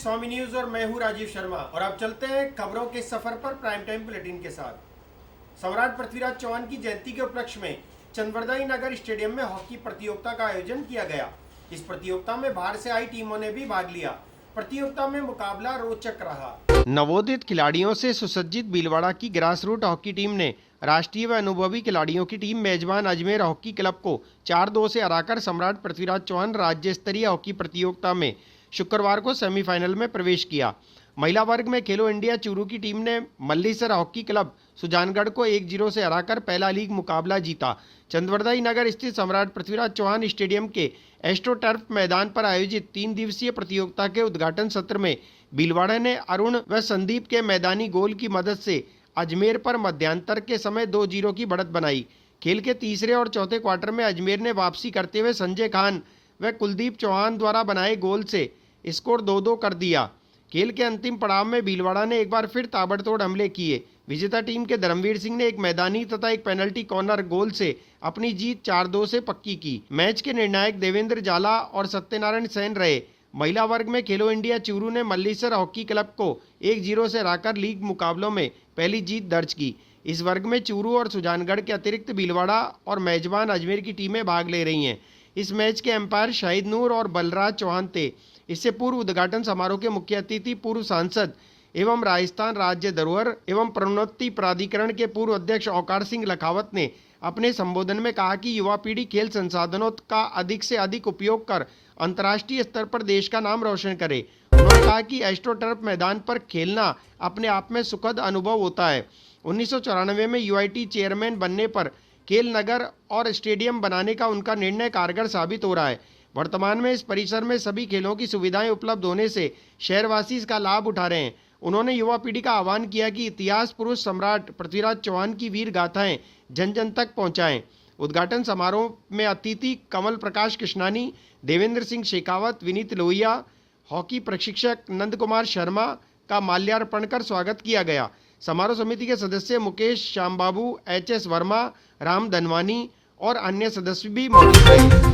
स्वामी news और मैं हूं राजीव शर्मा और अब चलते हैं खबरों के सफर पर प्राइम टाइम बुलेटिन के साथ। सम्राट पृथ्वीराज चौहान की जयंती के उपलक्ष्य में चंदवरदाई नगर स्टेडियम में हॉकी प्रतियोगिता का आयोजन किया गया। इस प्रतियोगिता में बाहर से आई टीमों ने भी भाग लिया। प्रतियोगिता में मुकाबला रोचक रहा। नवोदित खिलाड़ियों से सुसज्जित भीलवाड़ा की ग्रासरूट हॉकी टीम ने राष्ट्रीय व अनुभवी खिलाड़ियों की टीम मेजबान अजमेर हॉकी क्लब को 4-2 से हराकर सम्राट पृथ्वीराज चौहान राज्य स्तरीय हॉकी प्रतियोगिता में शुक्रवार को सेमीफाइनल में प्रवेश किया। महिला वर्ग में खेलो इंडिया चूरू की टीम ने मल्लीसर हॉकी क्लब सुजानगढ़ को 1-0 से हराकर पहला लीग मुकाबला जीता। चंदवरदाई नगर स्थित सम्राट पृथ्वीराज चौहान स्टेडियम के एस्ट्रो टर्फ मैदान पर आयोजित 3 दिवसीय प्रतियोगिता के उद्घाटन सत्र में भीलवाड़ा ने अरुण व संदीप के मैदानी गोल की मदद से अजमेर पर मध्यांतर के समय 2-0 की बढ़त बनाई। खेल के तीसरे और चौथे क्वार्टर में अजमेर ने वापसी करते हुए संजय खान व कुलदीप चौहान द्वारा बनाए गोल से स्कोर 2-2 कर दिया। खेल के अंतिम पड़ाव में भीलवाड़ा ने एक बार फिर ताबड़तोड़ हमले किए। विजेता टीम के धर्मवीर सिंह ने एक मैदानी तथा एक पेनल्टी कॉर्नर गोल से अपनी जीत 4-2 से पक्की की। मैच के निर्णायक देवेंद्र जाला और सत्यनारायण सेन रहे। महिला वर्ग में खेलो इंडिया चूरू ने मल्लीसर हॉकी क्लब को 1-0 से हराकर लीग मुकाबलों में पहली जीत दर्ज की। इस वर्ग में चूरू और सुजानगढ़ के अतिरिक्त भीलवाड़ा और मेजबान अजमेर की टीमें भाग ले रही हैं। इस मैच के एम्पायर शाहिद नूर और बलराज चौहान थे। इससे पूर्व उद्घाटन समारोह के मुख्य अतिथि पूर्व सांसद एवं राजस्थान राज्य धरोहर एवं प्रोन्नति प्राधिकरण के पूर्व अध्यक्ष औकार सिंह लखावत ने अपने संबोधन में कहा कि युवा पीढ़ी खेल संसाधनों का अधिक से अधिक उपयोग कर अंतर्राष्ट्रीय स्तर पर देश का नाम रोशन करे। उन्होंने कहा कि एस्ट्रो टर्फ मैदान पर खेलना अपने आप में सुखद अनुभव होता है। 1994 में यूआईटी चेयरमैन बनने पर खेल नगर और स्टेडियम बनाने का उनका निर्णय कारगर साबित हो रहा है। वर्तमान में इस परिसर में सभी खेलों की सुविधाएं उपलब्ध होने से शहरवासी इसका लाभ उठा रहे हैं। उन्होंने युवा पीढ़ी का आह्वान किया कि इतिहास पुरुष सम्राट पृथ्वीराज चौहान की वीर गाथाएं जन जन तक पहुंचाएं। उद्घाटन समारोह में अतिथि कमल प्रकाश कृष्णानी, देवेंद्र सिंह शेखावत, विनीत लोहिया, हॉकी प्रशिक्षक नंद कुमार शर्मा का माल्यार्पण कर स्वागत किया गया। समारोह समिति के सदस्य मुकेश श्यामबाबू, एचएस वर्मा, राम धनवानी और अन्य सदस्य भी मौजूद रहे।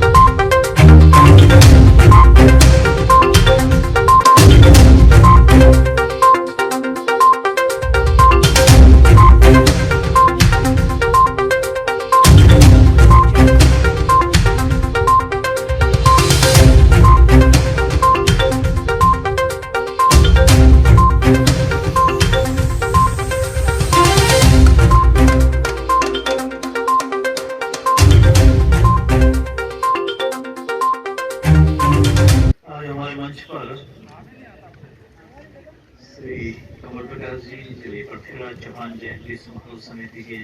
श्री कमल प्रकाश जी श्री पृथ्वीराज चौहान जयंती समारोह समिति के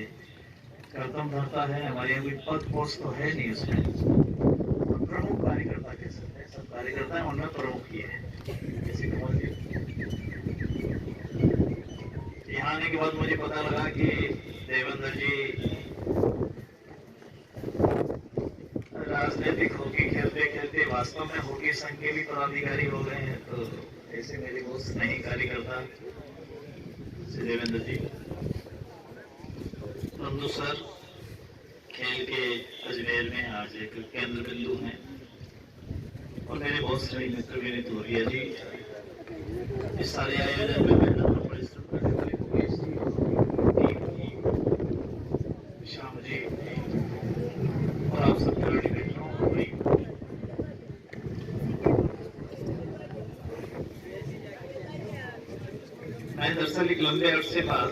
कर्तव्य धरता है। हमारे यहाँ कोई पद पोस्ट तो है नहीं, उसमें प्रमुख कार्यकर्ता कह सकते हैं। सब कार्यकर्ता है, उनमें प्रमुख ही है। जैसे कमल जी यहाँ आने के बाद मुझे पता लगा कि देवेंद्र जी राजनीतिक हॉकी खेलते खेलते वास्तव में हॉकी संघ के भी पदाधिकारी हो गए हैं। तो ऐसे मेरे बहुत स्नेही कार्यकर्ता श्री देवेंद्र जी, नंदू सर खेल के अजमेर में आज एक केंद्र बिंदु हैं, और मेरे बहुत स्नेही मित्र विनीत लोहिया जी, इस सारे आयोजन में मेहनत और परिश्रम करने वाले मुकेश जी, श्याम जी और आप सब खिलाड़ी मित्रों, मैं दरअसल एक लंबे अरसे बाद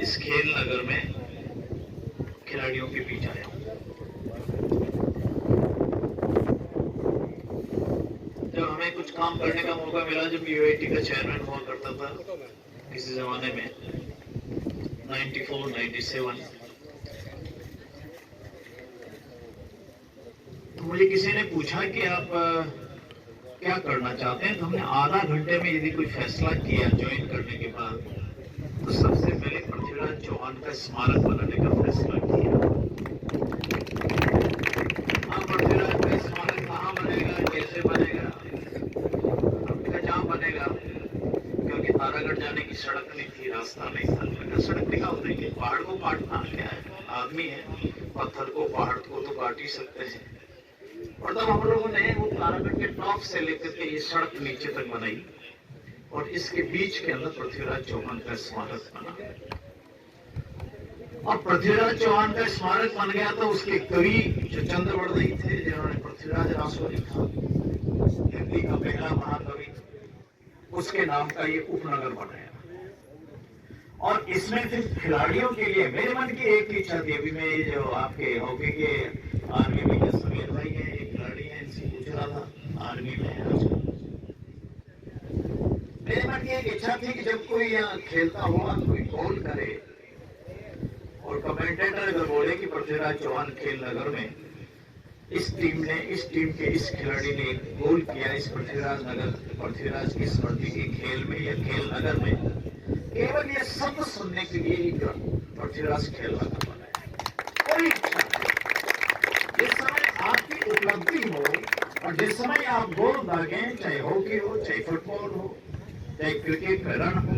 इस खेल नगर में खिलाड़ियों के बीच आया। जब हमें कुछ काम करने का मौका मिला, जब यूआईटी का चेयरमैन हुआ करता था किसी जमाने में 94-97, तो मुझे किसी ने पूछा कि आप क्या करना चाहते हैं। तो हमने आधा घंटे में यदि कोई फैसला किया ज्वाइन करने के बाद, तो सबसे पहले पृथ्वीराज चौहान का स्मारक बनाने का फैसला किया। हाँ, पृथ्वीराज का स्मारक कहाँ बनेगा, कैसे बनेगा, हमने जहाँ बनेगा, क्योंकि तारागढ़ जाने की सड़क नहीं थी, रास्ता नहीं था। सड़क निकाल देंगे, पहाड़ को काटना क्या है, आदमी है, पत्थर को पहाड़ को तो काट ही सकते हैं। और तब हम लोगों ने वो तारागढ़ के टॉप से लेकर के ये सड़क नीचे तक बनाई और इसके बीच के अंदर पृथ्वीराज चौहान का स्मारक बना। अब पृथ्वीराज चौहान का स्मारक बन गया तो उसके कवि जो चंद्रवर्णी थे, जिन्होंने पृथ्वीराज रासो लिखा, हिंदी का पहला महाकवि, उसके नाम का ये उपनगर बनाया। और इसमें फिर खिलाड़ियों के लिए मेरे मन की एक इच्छा थी, अभी मैं ये जो आपके हॉकी के आर्मी में के समीर भाई है, एक खिलाड़ी है, इनसे पूछ रहा था आर्मी में है आजकल। मेरे मन की एक इच्छा थी कि जब कोई यहाँ खेलता हुआ कोई गोल करे और कमेंटेटर अगर बोले कि पृथ्वीराज चौहान खेल नगर में इस टीम के इस खिलाड़ी ने गोल किया, इस पृथ्वीराज की स्मृति के खेल में या खेल नगर में, केवल ये शब्द सुनने के लिए ही पृथ्वीराज खेल नगर बनाया। कोई इच्छा नहीं। जिस समय आपकी उपलब्धि हो और जिस समय आप गोल दागें, चाहे हॉकी हो, चाहे फुटबॉल हो, चाहे क्रिकेट में रन हो,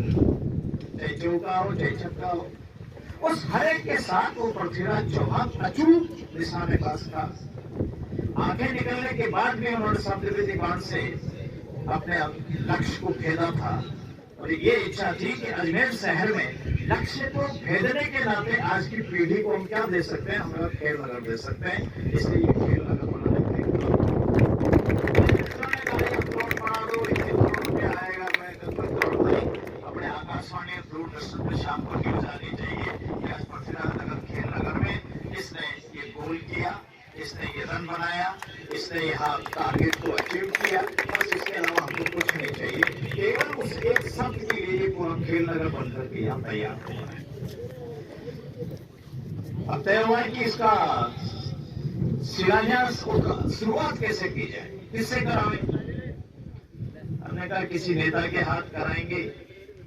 चाहे चौका हो, चाहे छक्का हो, उस हर एक के साथ वो पृथ्वीराज चौहान अचूक दिशा में पास था। आंखें निकलने के बाद भी उन्होंने शब्दवेदी बाण से अपने लक्ष्य को भेदा था। और ये इच्छा थी कि अजमेर शहर में लक्ष्य को भेदने के नाते आज की पीढ़ी को हम क्या दे सकते हैं, हमारा खेल नगर दे सकते हैं। इसलिए ये खेल नगर बनाने के लिए आएगा, मैं अपने आकाशवाणी और दूरदर्शन पर शाम को न्यूज आनी चाहिए कि आज पृथ्वीराज नगर खेल नगर में इसने ये गोल किया, इसने ये रन बनाया, इसने यहाँ टारगेट को अचीव किया। बस इसके अलावा हमको कुछ नहीं चाहिए, केवल उस एक शब्द के लिए ये पूरा खेल नगर बनकर के यहाँ तैयार हुआ है। अब तय हुआ है कि इसका शिलान्यास शुरुआत कैसे की जाए, किससे करावे। हमने कहा किसी नेता के हाथ कराएंगे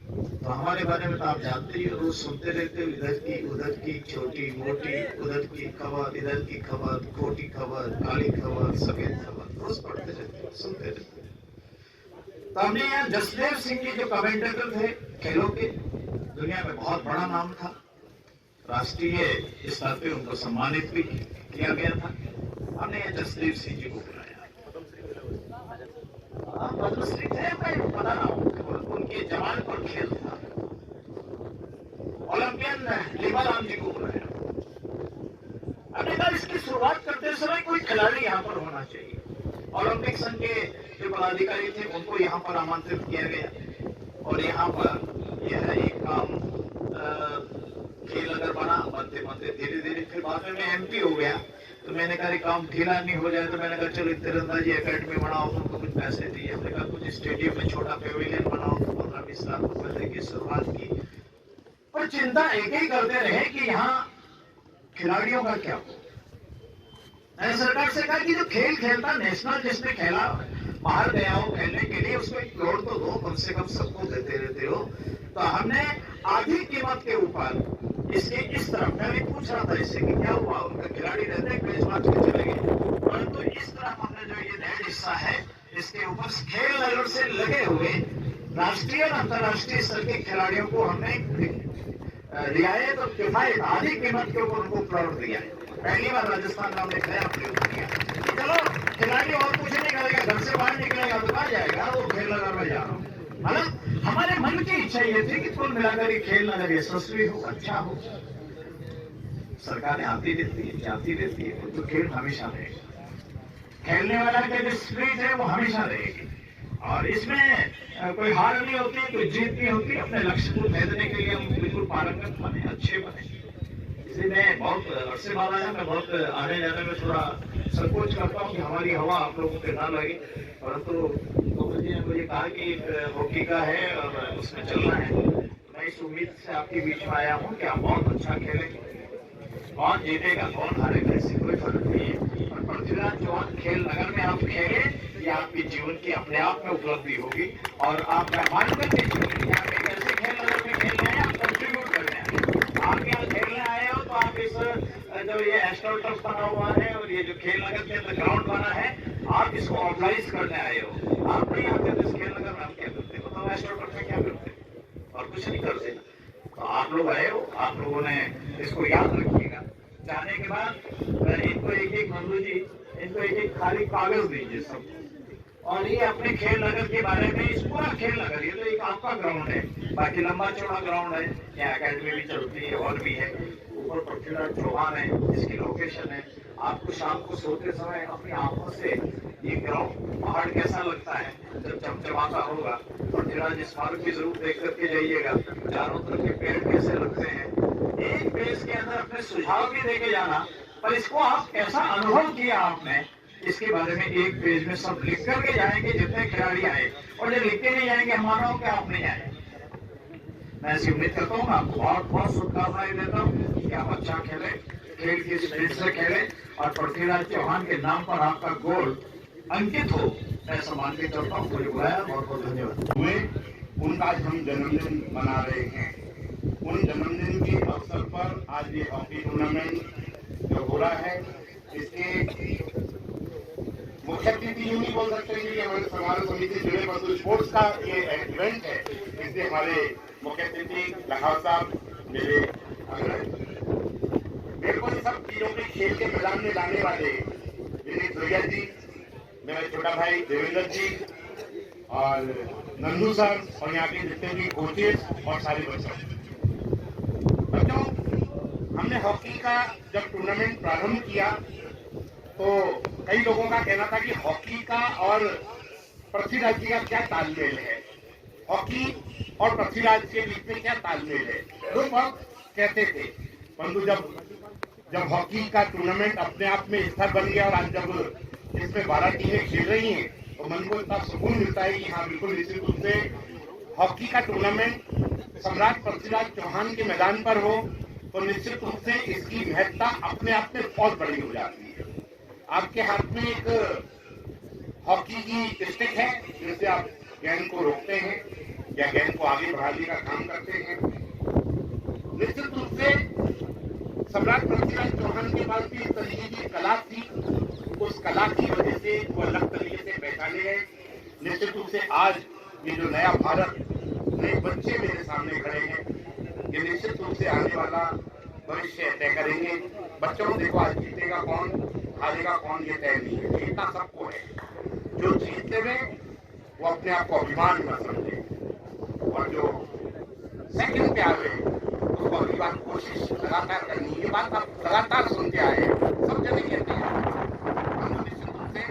तो हमारे बारे में तो आप जानते ही, रोज सुनते रहते हो, उधर की छोटी मोटी, उधर की खबर, इधर की खबर, खोटी खबर, काली खबर, सफेद खबर, रोज पढ़ते रहते, सुनते रहते। तो हमने यहाँ जसदेव सिंह जी जो कमेंटेटर थे खेलों के, दुनिया में बहुत बड़ा नाम था, राष्ट्रीय स्तर पे उनको सम्मानित भी किया गया था। हमने यहाँ जसदेव सिंह जी को बुलाया। पद्मश्री थे, मैं बता रहा हूँ, उनके जमालपुर खेल था। ओलंपियन लीबाराम जी को बुलाया। हमने कहा इसकी शुरुआत करते समय कोई खिलाड़ी यहाँ पर होना चाहिए। ओलंपिक संघ के जो पदाधिकारी थे उनको यहाँ पर आमंत्रित किया गया और यहाँ पर यह एक काम खेल नगर बना। बनते बनते धीरे धीरे फिर बाद में मैं एमपी हो गया, तो मैंने कहा काम ढीला नहीं हो जाए, तो मैंने कहा चलो तीरंदाजी एकेडमी बनाओ, तुमको कुछ पैसे दिए। हमने कहा कुछ स्टेडियम में छोटा पेविलियन बनाओ, तो 15-20 लाख रुपए की शुरुआत की। पर चिंता एक ही करते रहे कि यहाँ खिलाड़ियों का क्या हो। मैंने सरकार से कहा कि जो खेल खेलता नेशनल जिसने खेला, बाहर गया हो खेलने के लिए, उसको एक करोड़ तो दो, कम से कम सबको देते रहते हो। तो हमने आधी कीमत के ऊपर इसके इस तरफ, मैं भी पूछ रहा था इससे कि क्या हुआ, उनके खिलाड़ी रहते हैं मैच मैच में चले गए, परंतु इस तरफ हमने जो ये रेड हिस्सा है इसके ऊपर खेल नगर से लगे हुए राष्ट्रीय और अंतर्राष्ट्रीय स्तर के खिलाड़ियों को हमने रियायत और किफायत आधी कीमत के ऊपर उनको प्लॉट दिया है। पहली बार राजस्थान का हमने नया प्रयोग किया। चलो खिलाड़ी और कुछ नहीं करेगा, घर से बाहर निकलेगा तो कहाँ जाएगा, वो खेल नगर में जा रहा हूँ। मतलब हमारे मन की इच्छा ये थी कि कुल मिलाकर ये खेल नगर यशस्वी हो, अच्छा हो। सरकारें आती रहती है, जाती रहती है, तो खेल हमेशा रहेगा। खेलने वाला का जो स्पिरिट है वो हमेशा रहेगी और इसमें कोई हार नहीं होती, कोई जीत नहीं होती। अपने लक्ष्य को भेदने के लिए हम बिल्कुल पारंगत बने, अच्छे बने। इसलिए मैं बहुत अरसे बाद आया, मैं बहुत आने जाने में थोड़ा संकोच करता हूँ कि हमारी हवा आप लोगों के ना लगे, परंतु गोविंद जी ने मुझे कहा कि हॉकी का है और उसमें चलना है। मैं इस उम्मीद से आपके बीच में आया हूँ कि आप बहुत अच्छा खेलेंगे। कौन जीतेगा कौन हारेगा इससे कोई फर्क नहीं है, और पृथ्वीराज चौहान खेल नगर में आप खेले, ये आपके जीवन की अपने आप में उपलब्धि होगी। और आप मालूम है आप एक ऐसे खेल नगर में खेलने आए, आप कंट्रीब्यूट करने आए। आप यहाँ खेलने आए हो तो आप इस जो ये एस्ट्रोटर्फ बना हुआ है और ये जो खेल नगर के अंदर ग्राउंड बना है, आप इसको ऑर्गेनाइज करने आए हो। आप नहीं आते तो इस खेल नगर में आप क्या करते हो, तो एस्ट्रोटर्फ में क्या करते और कुछ नहीं करते। तो आप लोग आए हो, आप लोगों ने इसको याद रखिएगा। जाने के बाद इनको एक मंजू जी इनको एक एक खाली कागज दीजिए सब, और ये अपने खेल नगर के बारे में, इस पूरा खेल नगर, ये तो एक आपका ग्राउंड है, बाकी लंबा चौड़ा ग्राउंड है, यहाँ अकेडमी भी चलती है, हॉल भी है, ऊपर पृथ्वीराज चौहान है, इसकी लोकेशन है। आपको शाम को सोते समय अपनी आंखों से ये ग्राउंड, पहाड़ कैसा लगता है जब चमचमाता होगा, पृथ्वीराज स्मारक भी जरूर देख करके जाइएगा, चारों तरफ के पेड़ कैसे लगते हैं। एक पेज के अंदर अपने सुझाव भी देके जाना, पर इसको आप कैसा अनुभव किया आपने, इसके बारे में एक पेज में सब लिख करके जाएंगे जितने खिलाड़ी आए, और जब लिख के नहीं जाएंगे हम मानो कि आप नहीं आए। मैं ऐसी उम्मीद करता हूँ, आपको बहुत बहुत शुभकामनाएं देता हूँ कि आप अच्छा खेले, खेल की स्पिरिट से खेले, और पृथ्वीराज चौहान के नाम पर आपका गोल अंकित हो, मैं सम्मानित करता हूँ। मुझे बुलाया, बहुत बहुत धन्यवाद। हुए उनका आज हम जन्मदिन मना रहे हैं। उन जन्मदिन के अवसर पर आज ये हॉकी टूर्नामेंट जो हो रहा है, इसके मुख्य अतिथि यूं नहीं बोल सकते कि ये हमारे समारोह समिति जुड़े, परंतु स्पोर्ट्स का ये इवेंट है, इसलिए हमारे मुख्य अतिथि लखाव साहब, मेरे को सब चीजों के खेल के मैदान में लाने वाले विनीत भैया जी, मेरा छोटा भाई देवेंद्र जी और नंदू सर, और यहाँ के जितने भी कोचेस और सारे बच्चों, हमने हॉकी का जब टूर्नामेंट प्रारंभ किया तो कई लोगों का कहना था कि हॉकी का और पृथ्वीराज जी का क्या तालमेल है, हॉकी और पृथ्वीराज के बीच में क्या तालमेल है, लोग बहुत कहते थे। परंतु जब हॉकी का टूर्नामेंट अपने आप में स्तर बन गया और आज जब इसमें 12 टीमें खेल रही हैं, तो मन को इतना सुकून मिलता है कि हाँ, बिल्कुल निश्चित रूप से हॉकी का टूर्नामेंट सम्राट पृथ्वीराज चौहान के मैदान पर हो तो निश्चित रूप से इसकी महत्ता अपने आप में बहुत बड़ी हो जाती है। आपके हाथ में एक हॉकी की स्टिक है, जिससे आप गेंद को रोकते हैं या गेंद को आगे बढ़ाने का काम करते हैं। निश्चित रूप से सम्राट पृथ्वीराज चौहान के पास भी इस तरीके की कला थी, उस कला की वजह से वो अलग तरीके से पहचाने गए। निश्चित रूप से आज ये जो नया भारत, नए बच्चे मेरे सामने खड़े हैं, ये निश्चित रूप से आने वाला भविष्य तय करेंगे। बच्चों, देखो आज जीतेगा कौन, हारेगा कौन, ये तय नहीं है, जीतना सबको है। जो जीतते में वो अपने आप को अभिमान न समझे, और जो सेकंड पे आ गए उसको अगली बार कोशिश लगातार करनी है। ये बात आप लगातार सुनते आए, सब जने कहते हैं। हम निश्चित रूप से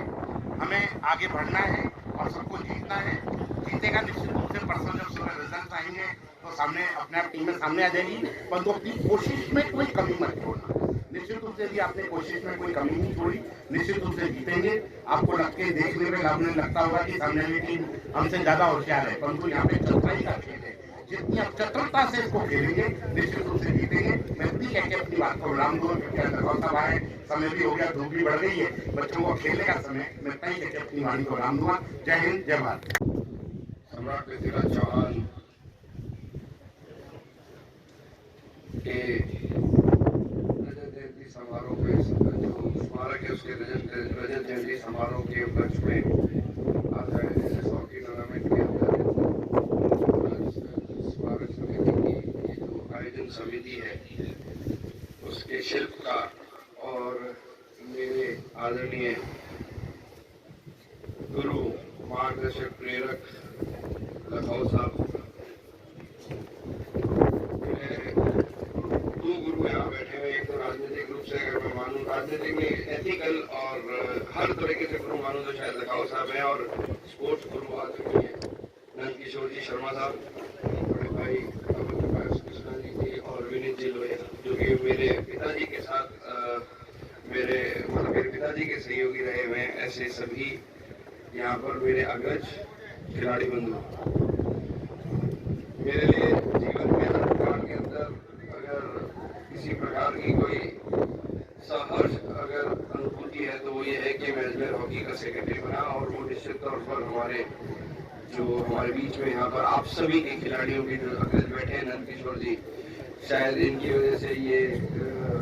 हमें आगे बढ़ना है और सबको जीतना है। जीतेगा निश्चित रूप से, परसों जब सुबह रिजल्ट आएंगे तो सामने अपने आप टीम में सामने आ जाएगी, परंतु अपनी कोशिश में कोई कमी मत छोड़ना। निश्चित रूप से यदि आपने कोशिश में कोई कमी नहीं छोड़ी, निश्चित रूप से जीतेंगे। आपको लगते देखने में आपने लगता होगा कि सामने वाली टीम हमसे ज्यादा होशियार है, परंतु यहाँ पे चतुराई का खेल है। जितनी आप चतुरता से इसको खेलेंगे निश्चित रूप से जीतेंगे। मैं इतनी कह के अपनी बात को विराम दूंगा, क्योंकि लखाव साहब आए, समय भी हो गया, धूप भी बढ़ गई है, बच्चों को खेलने का समय। मैं इतना ही कह के अपनी वाणी को विराम दूंगा। जय हिंद, जय भारत। सम्राट पृथ्वीराज चौहान के रजत जयंती समारोह में, जो स्मारक है उसके रजत जयंती समारोह के उपलक्ष्य में आज हॉकी टूर्नामेंट के अंदर स्मारक समिति की जो आयोजन समिति है उसके शिल्पकार और मेरे आदरणीय गुरु, मार्गदर्शक, प्रेरक लखाव साहब, दो गुरु यहाँ बैठे हुए। एक तो राजनीतिक रूप से अगर मैं मानूं, राजनीतिक में एथिकल और हर तरीके से गुरु मानूं तो शायद लखाव साहब है, और स्पोर्ट्स गुरु आदरणीय नंद किशोर जी शर्मा साहब, बड़े भाई अमर प्रकाश कृष्णा जी और विनीत जी लोहिया, जो कि मेरे पिताजी के साथ मेरे पिताजी के सहयोगी रहे हुए हैं। ऐसे सभी यहाँ पर मेरे अग्रज खिलाड़ी बंधु। मेरे लिए जीवन में हर प्रकार के अंदर अगर किसी प्रकार की कोई सहर्ष अगर अनुभूति है तो वो ये है कि मैं अजमेर हॉकी का सेक्रेटरी बना, और वो निश्चित तौर पर हमारे बीच में यहाँ पर आप सभी के खिलाड़ियों के जो अग्रज बैठे हैं, नंद किशोर जी, शायद इनकी वजह से ये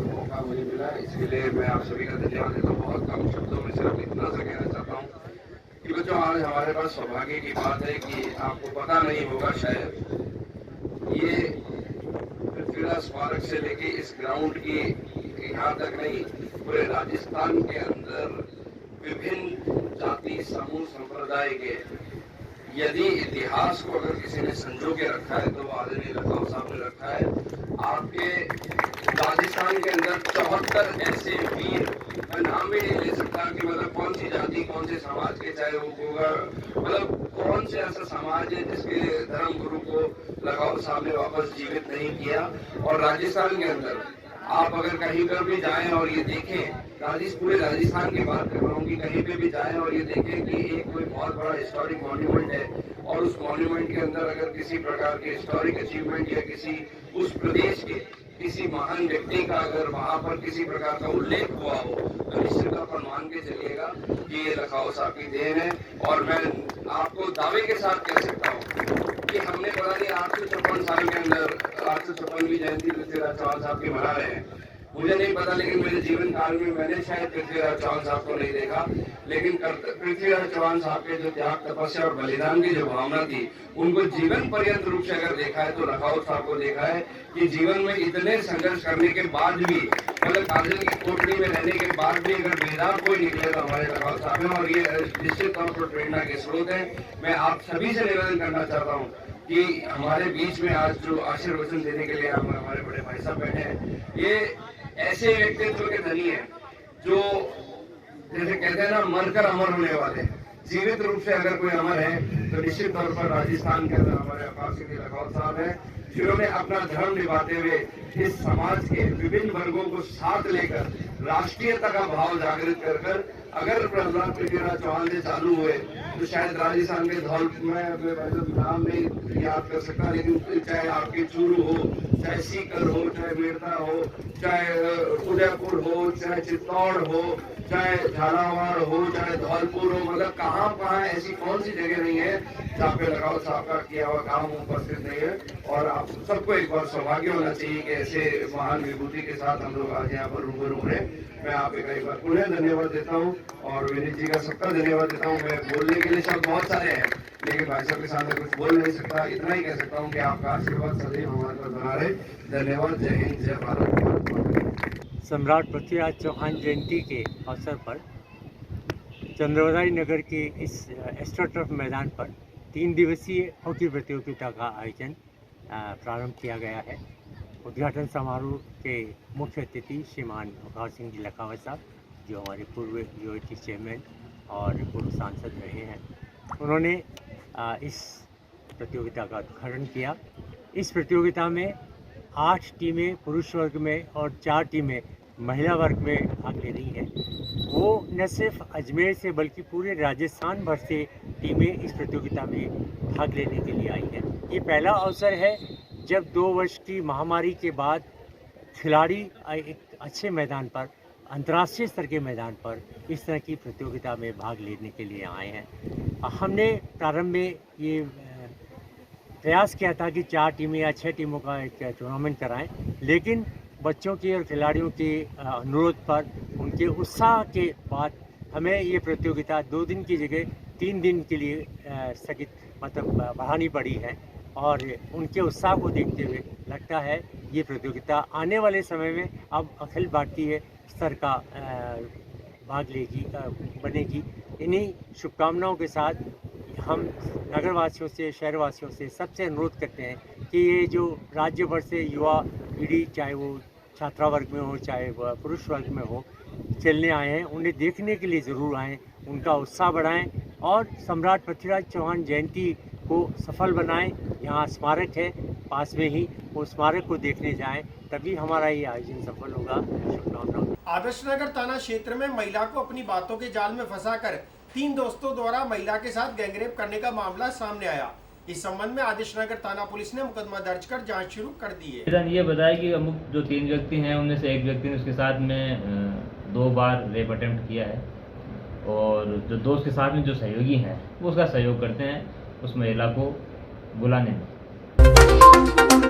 मौका मुझे मिला। इसके लिए मैं आप सभी का धन्यवाद देता हूँ। बहुत कम शब्दों में सिर्फ इतना सा कहना चाहता हूँ कि बच्चों, आज हमारे पास सौभाग्य की बात है कि आपको पता नहीं होगा शायद, ये पृथ्वीराज स्मारक से लेके इस ग्राउंड की यहाँ तक नहीं, पूरे राजस्थान के अंदर विभिन्न जाति समूह संप्रदाय के यदि इतिहास को अगर किसी ने संजो के रखा है तो वो आदरणीय लखाव साहब ने रखा है। आपके राजस्थान के अंदर 74 ऐसे वीर, मैं नाम भी नहीं ले सकता कि मतलब कौन सी जाति कौन से समाज के, चाहे वो होगा मतलब कौन से ऐसा समाज है जिसके धर्म गुरु को लखाव साहब ने वापस जीवित नहीं किया। और राजस्थान के अंदर आप अगर कहीं पर भी जाएं और ये देखें, पूरे राजस्थान की बात कर रहा हूँ कि कहीं पे भी जाएं और ये देखें कि एक कोई बहुत बड़ा हिस्टोरिक मॉन्यूमेंट है और उस मॉन्यूमेंट के अंदर अगर किसी प्रकार के हिस्टोरिक अचीवमेंट या किसी उस प्रदेश के किसी महान व्यक्ति का अगर वहां पर किसी प्रकार का उल्लेख हुआ हो तो निश्चित तौर पर मान के चलिएगा कि ये लखाव साहब की देन है। और मैं आपको दावे के साथ कह सकता हूँ कि हमने पता नहीं 856 साल के अंदर 856वीं जयंती पृथ्वीराज चौहान साहब की मना रहे हैं, मुझे नहीं पता, लेकिन मेरे जीवन काल में मैंने शायद पृथ्वीराज चौहान साहब को नहीं देखा, लेकिन पृथ्वीराज चौहान साहब के जो त्याग तपस्या और बलिदान की जो भावना थी उनको जीवन पर्यंत रूप से अगर देखा है तो लखाव साहब को देखा है कि जीवन में इतने संघर्ष करने के बाद भी, मतलब काजल की कोठरी में रहने के बाद भी अगर बेदाग कोई निकले तो हमारे लखाव साहब हैं और ये निश्चित तौर पर प्रेरणा के स्रोत है। मैं आप सभी से निवेदन करना चाहता हूँ कि हमारे बीच में आज जो आशीर्वचन देने के लिए हमारे बड़े भाई साहब बैठे हैं, ये ऐसे व्यक्तित्व के धनी है जो जैसे कहते हैं ना मरकर अमर होने वाले। जीवित रूप से अगर कोई अमर है तो निश्चित तौर पर राजस्थान के अंदर हमारे अपार सिंह लखाव साहब हैं, जिन्होंने अपना धर्म निभाते हुए इस समाज के विभिन्न वर्गों को साथ लेकर राष्ट्रीयता का भाव जागृत कर अगर प्रहलाद पृथ्वीराज चौहान से चालू हुए तो शायद राजस्थान के धौल में नाम नहीं याद कर सकता, लेकिन चाहे आपके चूरू हो, चाहे सीकर हो, चाहे मेड़ता हो, चाहे उदयपुर हो, चाहे चित्तौड़ हो, चाहे झालावाड़ हो, चाहे धौलपुर हो, मतलब कहाँ ऐसी कौन सी जगह नहीं है जहाँ पे लखाव साहब का किया हुआ काम उपस्थित नहीं है। और आप सबको एक बार सौभाग्य होना चाहिए कि ऐसे महान विभूति के साथ हम लोग आज यहाँ पर रूबरू हो रहे हैं। मैं आप एक बार पुनः धन्यवाद देता हूँ और विनीत जी का सबका धन्यवाद देता हूँ। मैं बोलने के लिए शब्द बहुत सारे हैं लेकिन भाई साहब के सामने कुछ बोल नहीं सकता, इतना ही कह सकता हूँ कि आपका आशीर्वाद सदैव हमारे पर बना रहे। धन्यवाद। जय हिंद, जय भारत। सम्राट पृथ्वीराज चौहान जयंती के अवसर पर चंद्रवदाई नगर के इस एस्ट्रोटर्फ मैदान पर 3 दिवसीय हॉकी प्रतियोगिता का आयोजन प्रारंभ किया गया है। उद्घाटन समारोह के मुख्य अतिथि श्रीमान अपार सिंह जी लखावत साहब, जो हमारे पूर्व यूएटी चेयरमैन और पूर्व सांसद रहे हैं, उन्होंने इस प्रतियोगिता का उद्घाटन किया। इस प्रतियोगिता में 8 टीमें पुरुष वर्ग में और 4 टीमें महिला वर्ग में भाग ले रही हैं। वो न सिर्फ अजमेर से बल्कि पूरे राजस्थान भर से टीमें इस प्रतियोगिता में भाग लेने के लिए आई हैं। ये पहला अवसर है जब 2 वर्ष की महामारी के बाद खिलाड़ी एक अच्छे मैदान पर, अंतर्राष्ट्रीय स्तर के मैदान पर इस तरह की प्रतियोगिता में भाग लेने के लिए आए हैं। हमने प्रारंभ में ये प्रयास किया था कि 4 टीमें या 6 टीमों का एक टूर्नामेंट कराएं, लेकिन बच्चों के और खिलाड़ियों के अनुरोध पर, उनके उत्साह के बाद हमें ये प्रतियोगिता 2 दिन की जगह 3 दिन के लिए स्थगित बढ़ानी पड़ी है। और उनके उत्साह को देखते हुए लगता है ये प्रतियोगिता आने वाले समय में अब अखिल भारतीय स्तर का भाग लेगी, बनेगी। इन्हीं शुभकामनाओं के साथ हम नगरवासियों से, शहरवासियों से सबसे अनुरोध करते हैं कि ये जो राज्य भर से युवा पीढ़ी, चाहे वो छात्रा वर्ग में हो चाहे वह पुरुष वर्ग में हो, चलने आए हैं, उन्हें देखने के लिए ज़रूर आएँ, उनका उत्साह बढ़ाएं और सम्राट पृथ्वीराज चौहान जयंती को सफल बनाएं। यहाँ स्मारक है पास में ही, वो स्मारक को देखने जाएं, तभी हमारा ये आयोजन सफल होगा। शुभकामनाएं। आदर्श नगर थाना क्षेत्र में महिला को अपनी बातों के जाल में फंसाकर 3 दोस्तों द्वारा महिला के साथ गैंगरेप करने का मामला सामने आया। इस संबंध में आदर्श नगर थाना पुलिस ने मुकदमा दर्ज कर जांच शुरू कर दी है। ये बताया कि अमुक जो 3 व्यक्ति हैं उनमें से एक व्यक्ति ने उसके साथ में 2 बार रेप अटेम्प्ट किया है और जो दोस्त के साथ में जो सहयोगी हैं वो उसका सहयोग करते हैं उस महिला को बुलाने में।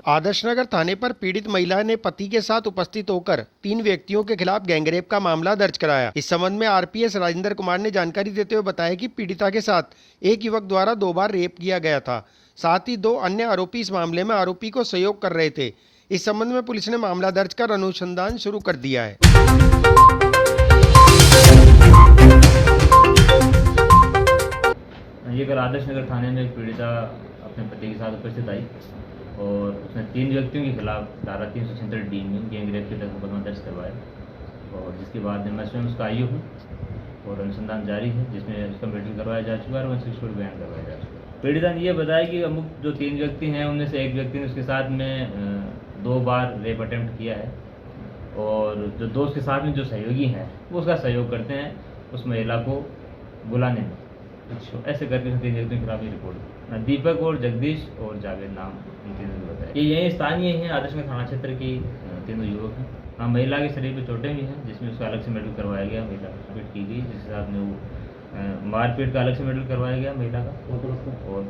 आदर्श नगर थाने पर पीड़ित महिला ने पति के साथ उपस्थित होकर 3 व्यक्तियों के खिलाफ गैंगरेप का मामला दर्ज कराया। इस संबंध में आरपीएस राजेंद्र कुमार ने जानकारी देते हुए बताया कि पीड़िता के साथ एक युवक द्वारा 2 बार रेप किया गया था। साथ ही 2 अन्य आरोपी इस मामले में आरोपी को सहयोग कर रहे थे। इस संबंध में पुलिस ने मामला दर्ज कर अनुसंधान शुरू कर दिया है। ये कल आदर्श नगर थाने में एक पीड़िता अपने पति के साथ उपस्थित आई और उसने 3 व्यक्तियों के खिलाफ धारा 376D में गैंगरेप के तहत मुकदमा दर्ज करवाया और जिसके बाद मैं स्वयं उसका आयु हूँ और अनुसंधान जारी है, जिसमें उसका मेडिकल करवाया जा चुका है और उसकी स्टोरी बयान करवाया जा चुका है। पीड़िता ने यह बताया कि अमुक जो 3 व्यक्ति हैं उनमें से एक व्यक्ति ने उसके साथ में 2 बार रेप अटेम्प्ट किया है और जो दोस्त के साथ में जो सहयोगी हैं वो उसका सहयोग करते हैं उस महिला को बुलाने में। तो ऐसे करके उन 3 व्यक्तियों के खिलाफ ये रिपोर्ट दीपक और जगदीश और जावेद नाम इन तीनों ने बताया। ये यही स्थानीय हैं, आदर्श नगर थाना क्षेत्र की तीनों युवक हैं। हाँ, महिला के शरीर पे चोटें भी हैं जिसमें उसका अलग से मेडिकल करवाया गया, महिला मारपीट की गई जिसके साथ में वो मारपीट का अलग से मेडिकल करवाया गया महिला का। और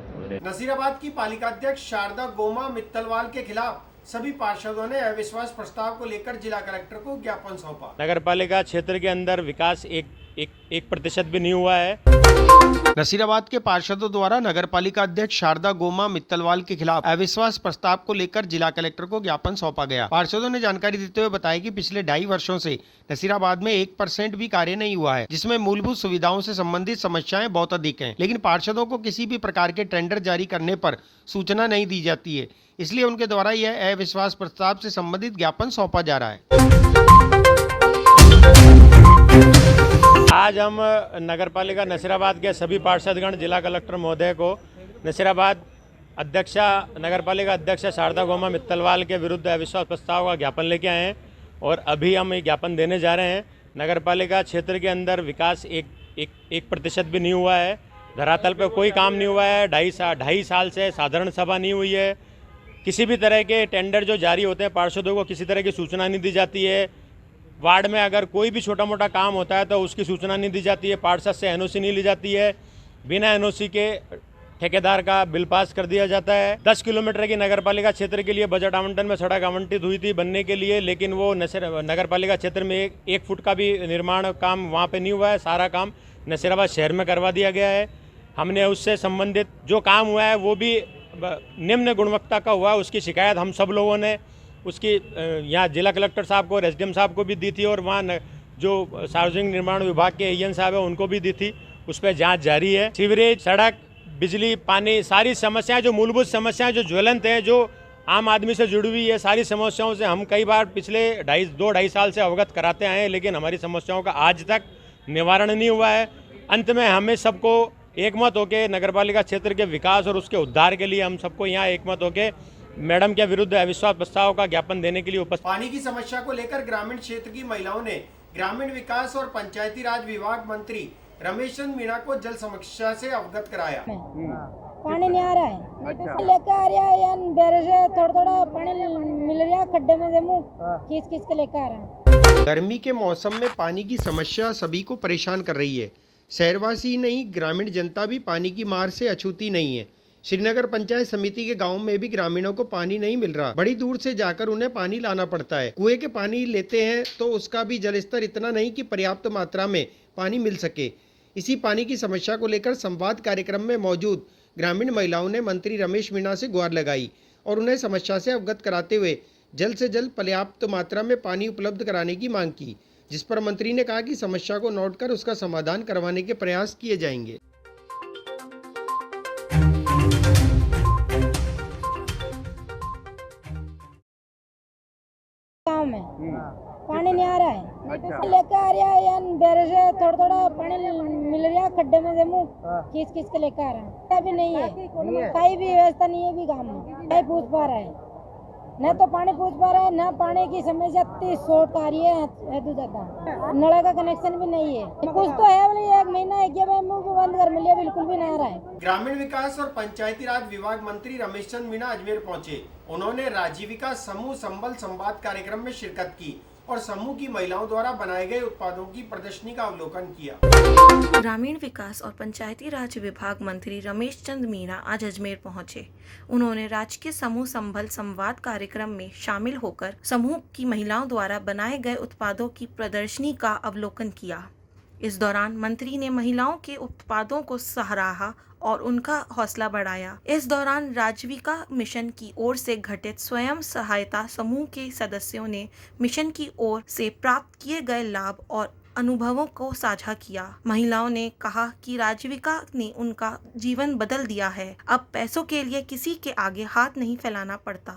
नसीराबाद की पालिका अध्यक्ष शारदा गोमा मित्तलवाल के खिलाफ सभी पार्षदों ने अविश्वास प्रस्ताव को लेकर जिला कलेक्टर को ज्ञापन सौंपा। नगर पालिका क्षेत्र के अंदर विकास 1% भी नहीं हुआ है। नसीराबाद के पार्षदों द्वारा नगर पालिका अध्यक्ष शारदा गोमा मित्तलवाल के खिलाफ अविश्वास प्रस्ताव को लेकर जिला कलेक्टर को ज्ञापन सौंपा गया। पार्षदों ने जानकारी देते हुए बताया कि पिछले 2.5 वर्षों से नसीराबाद में 1% भी कार्य नहीं हुआ है, जिसमें मूलभूत सुविधाओं से संबंधित समस्याएं बहुत अधिक हैं। लेकिन पार्षदों को किसी भी प्रकार के टेंडर जारी करने पर सूचना नहीं दी जाती है, इसलिए उनके द्वारा यह अविश्वास प्रस्ताव से संबंधित ज्ञापन सौंपा जा रहा है। आज हम नगर पालिका नसीराबाद के सभी पार्षदगण जिला कलेक्टर महोदय को नसीराबाद नगर पालिका अध्यक्षा शारदा गोमा मित्तलवाल के विरुद्ध अविश्वास प्रस्ताव का ज्ञापन लेके आए हैं और अभी हम ये ज्ञापन देने जा रहे हैं। नगर पालिका क्षेत्र के अंदर विकास 1% भी नहीं हुआ है, धरातल पे कोई काम नहीं हुआ है। 2.5 साल से साधारण सभा नहीं हुई है, किसी भी तरह के टेंडर जो जारी होते हैं पार्षदों को किसी तरह की सूचना नहीं दी जाती है। वार्ड में अगर कोई भी छोटा मोटा काम होता है तो उसकी सूचना नहीं दी जाती है, पार्षद से एनओसी नहीं ली जाती है, बिना एनओसी के ठेकेदार का बिल पास कर दिया जाता है। 10 किलोमीटर की नगर पालिका क्षेत्र के लिए बजट आवंटन में सड़क आवंटित हुई थी बनने के लिए, लेकिन वो नगर पालिका क्षेत्र में 1 फुट का भी निर्माण काम वहाँ पे नहीं हुआ है। सारा काम नसीराबाद शहर में करवा दिया गया है। हमने उससे संबंधित जो काम हुआ है वो भी निम्न गुणवत्ता का हुआ है, उसकी शिकायत हम सब लोगों ने उसकी यहाँ जिला कलेक्टर साहब को और एसडीएम साहब को भी दी थी और वहाँ जो सार्वजनिक निर्माण विभाग के एएन साहब है उनको भी दी थी। उस पर जांच जारी है। सीवरेज, सड़क, बिजली, पानी, सारी समस्याएं जो मूलभूत समस्याएं जो ज्वलंत हैं, जो आम आदमी से जुड़ी हुई है, सारी समस्याओं से हम कई बार पिछले 2.5 साल से अवगत कराते आए हैं, लेकिन हमारी समस्याओं का आज तक निवारण नहीं हुआ है। अंत में हमें सबको एकमत होकर नगरपालिका क्षेत्र के विकास और उसके उद्धार के लिए हम सबको यहाँ एकमत होकर मैडम के विरुद्ध अविश्वास प्रस्ताव का ज्ञापन देने के लिए उपस्थित। पानी की समस्या को लेकर ग्रामीण क्षेत्र की महिलाओं ने ग्रामीण विकास और पंचायती राज विभाग मंत्री रमेश चंद्र मीणा को जल समस्या से अवगत कराया। पानी नहीं आ रहा है, लेकर आ रहा है या बैरेज से थोड़ा पानी मिल रहा है, खड्डे में से मुँह खींच के लेकर आ रहा है। गर्मी के मौसम में पानी की समस्या सभी को परेशान कर रही है। शहरवासी नहीं, ग्रामीण जनता भी पानी की मार से अछूती नहीं है। श्रीनगर पंचायत समिति के गांव में भी ग्रामीणों को पानी नहीं मिल रहा, बड़ी दूर से जाकर उन्हें पानी लाना पड़ता है। कुएं के पानी लेते हैं तो उसका भी जल स्तर इतना नहीं कि पर्याप्त मात्रा में पानी मिल सके। इसी पानी की समस्या को लेकर संवाद कार्यक्रम में मौजूद ग्रामीण महिलाओं ने मंत्री रमेश मीणा से गुहार लगाई और उन्हें समस्या से अवगत कराते हुए जल्द से जल्द पर्याप्त मात्रा में पानी उपलब्ध कराने की मांग की, जिस पर मंत्री ने कहा कि समस्या को नोट कर उसका समाधान करवाने के प्रयास किए जाएंगे। पानी नहीं आ रहा है, लेकर आ रहा है या बैरेज से थोड़ा पानी मिल रहा है, खड्डे में से मुँह खींच के लेकर आ रहा है। अभी नहीं है, कहीं भी व्यवस्था नहीं है भी गाँव में, नहीं पूछ पा रहा है, न तो पानी पूछ पा रहा है, न पानी की समस्या इतनी शॉर्ट आ रही है ज्यादा, नल का कनेक्शन भी नहीं है। कुछ तो है, 1 महीना है कि मुँह बंद कर मिलिए, बिल्कुल भी नहीं आ रहा है। ग्रामीण विकास और पंचायती राज विभाग मंत्री रमेश चंद्र मीणा अजमेर पहुंचे। उन्होंने राजीविका समूह संबल संवाद कार्यक्रम में शिरकत की और समूह की महिलाओं द्वारा बनाए गए उत्पादों की प्रदर्शनी का अवलोकन किया। ग्रामीण विकास और पंचायती राज विभाग मंत्री रमेश चंद्र मीणा आज अजमेर पहुंचे। उन्होंने राजकीय समूह संबल संवाद कार्यक्रम में शामिल होकर समूह की महिलाओं द्वारा बनाए गए उत्पादों की प्रदर्शनी का अवलोकन किया। इस दौरान मंत्री ने महिलाओं के उत्पादों को सराहा और उनका हौसला बढ़ाया। इस दौरान राजीविका मिशन की ओर से गठित स्वयं सहायता समूह के सदस्यों ने मिशन की ओर से प्राप्त किए गए लाभ और अनुभवों को साझा किया। महिलाओं ने कहा कि राजीविका ने उनका जीवन बदल दिया है। अब पैसों के लिए किसी के आगे हाथ नहीं फैलाना पड़ता।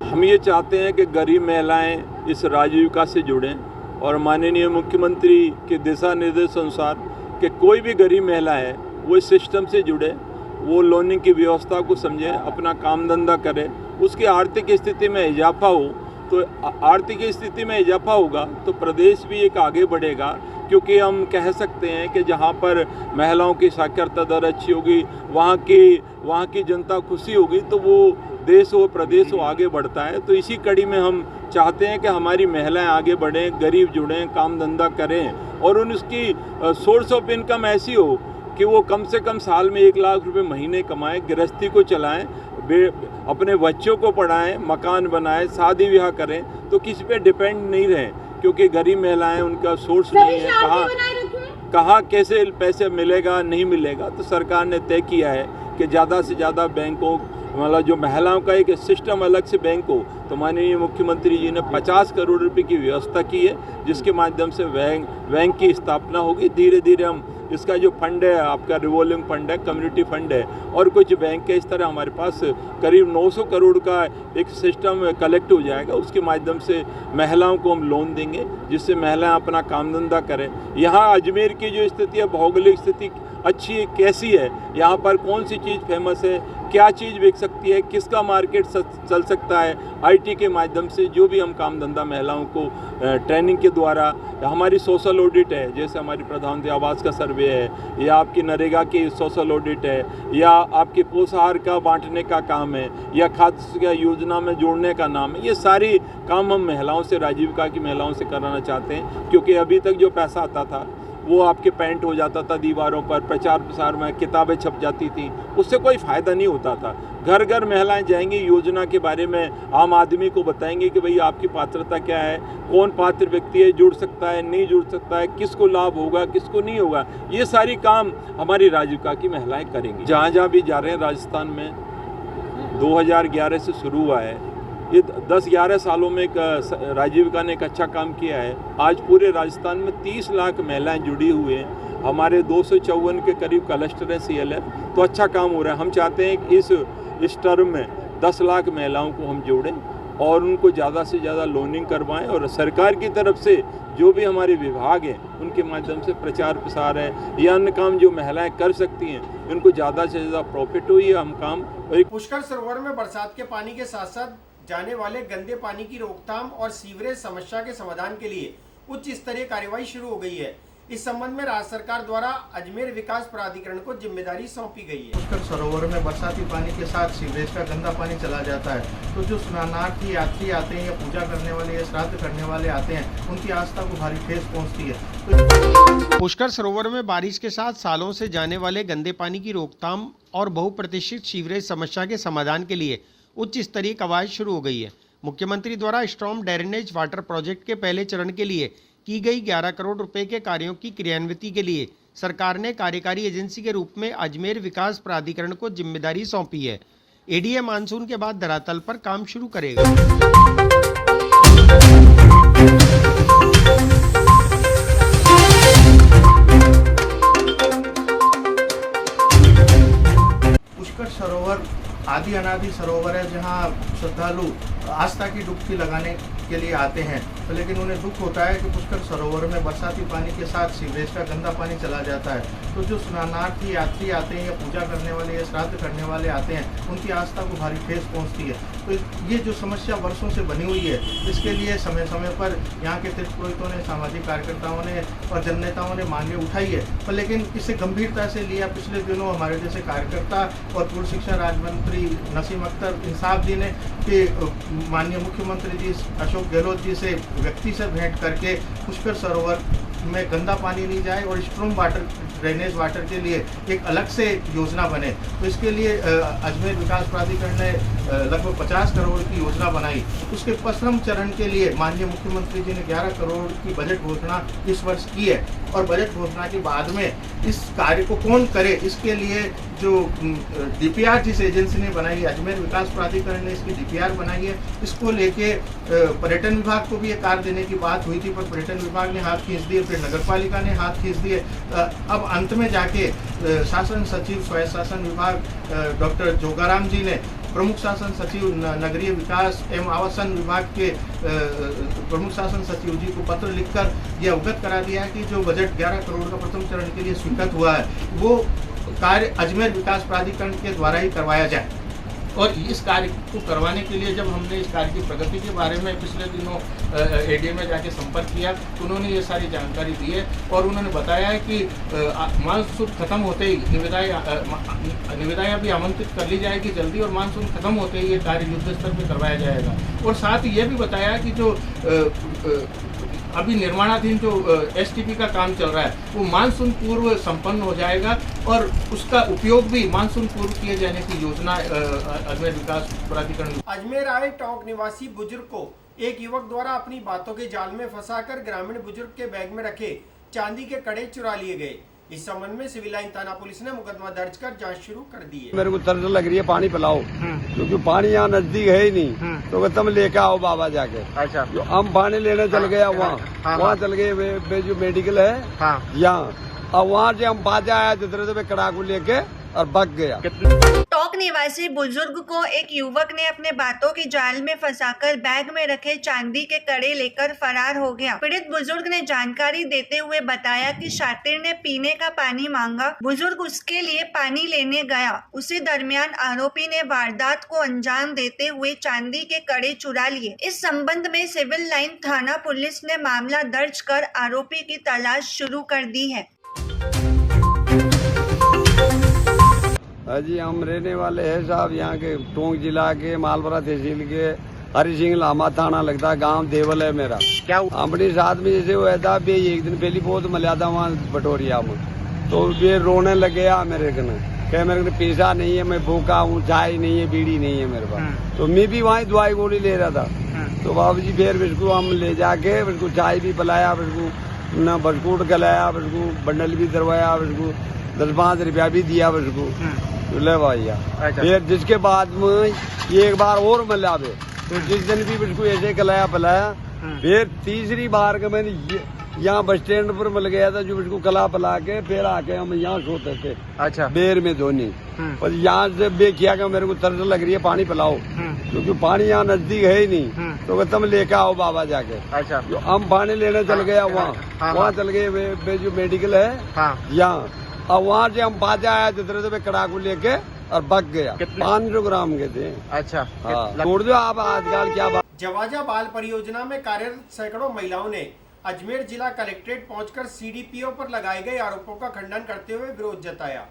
हम ये चाहते हैं कि गरीब महिलाएं इस राजीविका से जुड़ें और माननीय मुख्यमंत्री के दिशा निर्देश अनुसार कि कोई भी गरीब महिला है वो इस सिस्टम से जुड़े, वो लोनिंग की व्यवस्था को समझें, अपना काम धंधा करें, उसकी आर्थिक स्थिति में इजाफा हो। तो आर्थिक स्थिति में इजाफा होगा तो प्रदेश भी एक आगे बढ़ेगा, क्योंकि हम कह सकते हैं कि जहाँ पर महिलाओं की साक्षरता दर अच्छी होगी, वहाँ की जनता खुशी होगी, तो वो देश हो प्रदेश हो आगे बढ़ता है। तो इसी कड़ी में हम चाहते हैं कि हमारी महिलाएं आगे बढ़ें, गरीब जुड़ें, काम धंधा करें और उनकी सोर्स ऑफ इनकम ऐसी हो कि वो कम से कम साल में 1 लाख रुपए महीने कमाएं, गृहस्थी को चलाएं, अपने बच्चों को पढ़ाएं, मकान बनाएं, शादी ब्याह करें, तो किसी पे डिपेंड नहीं रहें, क्योंकि गरीब महिलाएं उनका सोर्स नहीं है, कहाँ कैसे पैसे मिलेगा नहीं मिलेगा। तो सरकार ने तय किया है कि ज़्यादा से ज़्यादा बैंकों मतलब जो महिलाओं का एक सिस्टम अलग से बैंक हो, तो माननीय मुख्यमंत्री जी ने 50 करोड़ रुपए की व्यवस्था की है, जिसके माध्यम से बैंक की स्थापना होगी। धीरे धीरे हम इसका जो फंड है, आपका रिवॉल्विंग फंड है, कम्युनिटी फंड है और कुछ बैंक के इस तरह हमारे पास करीब 900 करोड़ का एक सिस्टम कलेक्ट हो जाएगा। उसके माध्यम से महिलाओं को हम लोन देंगे, जिससे महिलाएं अपना काम धंधा करें। यहाँ अजमेर की जो स्थिति है, भौगोलिक स्थिति अच्छी है, कैसी है, यहाँ पर कौन सी चीज़ फेमस है, क्या चीज़ बिक सकती है, किसका मार्केट चल सकता है, आईटी के माध्यम से जो भी हम काम धंधा महिलाओं को ट्रेनिंग के द्वारा, हमारी सोशल ऑडिट है, जैसे हमारी प्रधानमंत्री आवास का सर्वे है, या आपकी नरेगा की सोशल ऑडिट है, या आपके पोषाहार का बांटने का काम है, या खाद्य योजना में जोड़ने का नाम है। ये सारी काम हम महिलाओं से, राजीविका की महिलाओं से कराना चाहते हैं, क्योंकि अभी तक जो पैसा आता था वो आपके पेंट हो जाता था दीवारों पर, प्रचार प्रसार में किताबें छप जाती थी, उससे कोई फ़ायदा नहीं होता था। घर घर महिलाएं जाएंगी, योजना के बारे में आम आदमी को बताएंगे कि भाई आपकी पात्रता क्या है, कौन पात्र व्यक्ति है, जुड़ सकता है नहीं जुड़ सकता है, किसको लाभ होगा किसको नहीं होगा। ये सारी काम हमारी राजीविका की महिलाएं करेंगी। जहाँ जहाँ भी जा रहे हैं, राजस्थान में 2011 से शुरू हुआ है, ये 10-11 सालों में राजीविका ने एक अच्छा काम किया है। आज पूरे राजस्थान में 30 लाख महिलाएं जुड़ी हुई हैं। हमारे 254 के करीब क्लस्टर हैं CLF, तो अच्छा काम हो रहा है। हम चाहते हैं कि इस टर्म में 10 लाख महिलाओं को हम जोड़ें और उनको ज़्यादा से ज़्यादा लोनिंग करवाएं, और सरकार की तरफ से जो भी हमारे विभाग हैं उनके माध्यम से प्रचार प्रसार है या अन्य काम जो महिलाएं कर सकती हैं, उनको ज़्यादा से ज़्यादा प्रॉफिट हो, ये हम काम। पुष्कर सरोवर में बरसात के पानी के साथ साथ जाने वाले गंदे पानी की रोकथाम और सीवरेज समस्या के समाधान के लिए उच्च स्तरीय कार्यवाही शुरू हो गई है। इस संबंध में राज्य सरकार द्वारा अजमेर विकास प्राधिकरण को जिम्मेदारी सौंपी गई है। पुष्कर सरोवर में बरसाती पानी के साथ सीवरेज का गंदा पानी चला जाता है, तो जो स्नानार्थी यात्री आते हैं या पूजा करने वाले या श्राद्ध करने वाले आते हैं, उनकी आस्था को भारी ठेस पहुंचती है। पुष्कर सरोवर में बारिश के साथ सालों से जाने वाले गंदे पानी की रोकथाम और बहुप्रतीक्षित सीवरेज समस्या के समाधान के लिए उच्च स्तरीय कवायद शुरू हो गई है। मुख्यमंत्री द्वारा स्टॉर्म ड्रेनेज वाटर प्रोजेक्ट के पहले चरण के लिए की गई 11 करोड़ रुपए के कार्यों की क्रियान्विति के लिए सरकार ने कार्यकारी एजेंसी के रूप में अजमेर विकास प्राधिकरण को जिम्मेदारी सौंपी है। एडीए मानसून के बाद धरातल पर काम शुरू करेगा। पुष्कर सरोवर आदि अनादि सरोवर है, जहाँ श्रद्धालु आस्था की डुबकी लगाने के लिए आते हैं, तो लेकिन उन्हें दुख होता है कि पुष्कर सरोवर में बरसाती पानी के साथ सीवरेज का गंदा पानी चला जाता है। तो जो स्नानार्थी यात्री आते हैं या पूजा करने वाले या श्राद्ध करने वाले आते हैं, उनकी आस्था को भारी ठेस पहुंचती है। तो ये जो समस्या वर्षों से बनी हुई है, इसके लिए समय समय पर यहाँ के तीर्थ पुरोहितों ने, सामाजिक कार्यकर्ताओं ने और जननेताओं ने मांगे उठाई है, पर लेकिन इसे गंभीरता से लिया। पिछले दिनों हमारे जैसे कार्यकर्ता और पूर्व शिक्षा राज्य मंत्री नसीम अख्तर इंसाफ जी ने कि माननीय मुख्यमंत्री जी अशोक गहलोत जी से व्यक्ति से भेंट करके पुष्कर सरोवर में गंदा पानी नहीं जाए और स्ट्रॉम वाटर, ड्रेनेज वाटर के लिए एक अलग से योजना बने। तो इसके लिए अजमेर विकास प्राधिकरण ने लगभग 50 करोड़ की योजना बनाई। उसके प्रथम चरण के लिए माननीय मुख्यमंत्री जी ने 11 करोड़ की बजट घोषणा इस वर्ष की है, और बजट घोषणा के बाद में इस कार्य को कौन करे, इसके लिए जो डीपीआर जिस एजेंसी ने बनाई है, अजमेर विकास प्राधिकरण ने इसकी डीपीआर बनाई है, इसको लेके पर्यटन विभाग को भी ये कार्य देने की बात हुई थी, पर पर्यटन विभाग ने हाथ खींच दिए, फिर नगर पालिका ने हाथ खींच दिए। अब अंत में जाके शासन सचिव स्वायत्त शासन विभाग डॉक्टर जोगाराम जी ने प्रमुख शासन सचिव नगरीय विकास एवं आवासन विभाग के प्रमुख शासन सचिव जी को पत्र लिखकर यह अवगत करा दिया है कि जो बजट 11 करोड़ का प्रथम चरण के लिए स्वीकृत हुआ है, वो कार्य अजमेर विकास प्राधिकरण के द्वारा ही करवाया जाए। और इस कार्य को करवाने के लिए जब हमने इस कार्य की प्रगति के बारे में पिछले दिनों एडीएम में जाके संपर्क किया तो उन्होंने ये सारी जानकारी दी है और उन्होंने बताया है कि मानसून खत्म होते ही निविदाएं भी आमंत्रित कर ली जाएगी जल्दी, और मानसून खत्म होते ही ये कार्य युद्ध स्तर पर करवाया जाएगा। और साथ ही ये भी बताया कि जो अभी निर्माणाधीन जो एसटीपी का काम चल रहा है वो मानसून पूर्व संपन्न हो जाएगा और उसका उपयोग भी मानसून पूर्व किए जाने की योजना अजमेर विकास प्राधिकरण। अजमेर आए टोंक निवासी बुजुर्ग को एक युवक द्वारा अपनी बातों के जाल में फंसाकर ग्रामीण बुजुर्ग के बैग में रखे चांदी के कड़े चुरा लिए गए। इस संबंध में सिविल लाइन थाना पुलिस ने मुकदमा दर्ज कर जांच शुरू कर दी है। मेरे को तरस लग रही है, पानी पिलाओ, क्योंकि पानी यहाँ नजदीक है ही नहीं, तो तुम लेके आओ बाबा जाके। अच्छा, जो हम पानी लेने चल गया वहाँ चल गए जो मेडिकल है यहाँ, और वहाँ से हम बाजा आया जितने कड़ाकू लेके और भाग गया। टोंक निवासी बुजुर्ग को एक युवक ने अपने बातों के जाल में फंसाकर बैग में रखे चांदी के कड़े लेकर फरार हो गया। पीड़ित बुजुर्ग ने जानकारी देते हुए बताया कि शातिर ने पीने का पानी मांगा, बुजुर्ग उसके लिए पानी लेने गया। उसी दरमियान आरोपी ने वारदात को अंजाम देते हुए चांदी के कड़े चुरा लिए। इस संबंध में सिविल लाइन थाना पुलिस ने मामला दर्ज कर आरोपी की तलाश शुरू कर दी है। जी हम रहने वाले हैं साहब यहाँ के टोंक जिला के मालपुरा तहसील के हरि सिंह लामा थाना लगता है, गांव देवल है मेरा। क्या अपने साथ में जैसे हुआ था भी एक दिन पहले बहुत मिला था वहाँ बटोरिया में, तो ये रोने लग गया मेरे को, मेरे को पैसा नहीं है, मैं भूखा हूँ, चाय नहीं है, बीड़ी नहीं है मेरे पास। तो मैं भी वहाँ दवाई गोली ले रहा था, तो बाबू जी फिर उसको हम ले जाके उसको चाय भी पिलाया, उसको न बिस्कुट खिलाया, उसको बंडल भी दरवाया, उसको 10-5 रुपया भी दिया उसको ले भैया। फिर जिसके बाद में एक बार और मिला, तो जिस दिन भी उसको ऐसे खिलाया पिलाया, फिर तीसरी बार के मैंने यहाँ बस स्टैंड पर मिल गया था, जो उसको खिला पिला के फिर आके हम यहाँ सोते थे। अच्छा, बेर में धोनी, पर यहाँ से बे किया कि मेरे को तरस लग रही है, पानी पिलाओ, क्योंकि पानी यहाँ नजदीक है ही नहीं, तो तुम लेके आओ बाबा जाके। अच्छा, जो हम पानी लेने चल गया वहाँ चल गए जो मेडिकल है यहाँ, और वहाँ से हम बाजा आया जितने कड़ाकू लेके और भाग गया। 500 ग्राम के थे। अच्छा, छोड़ दो आप आजकल क्या बात। जवाजा बाल परियोजना में कार्यरत सैकड़ों महिलाओं ने अजमेर जिला कलेक्ट्रेट पहुंचकर सीडीपीओ पर लगाए गए आरोपों का खंडन करते हुए विरोध जताया।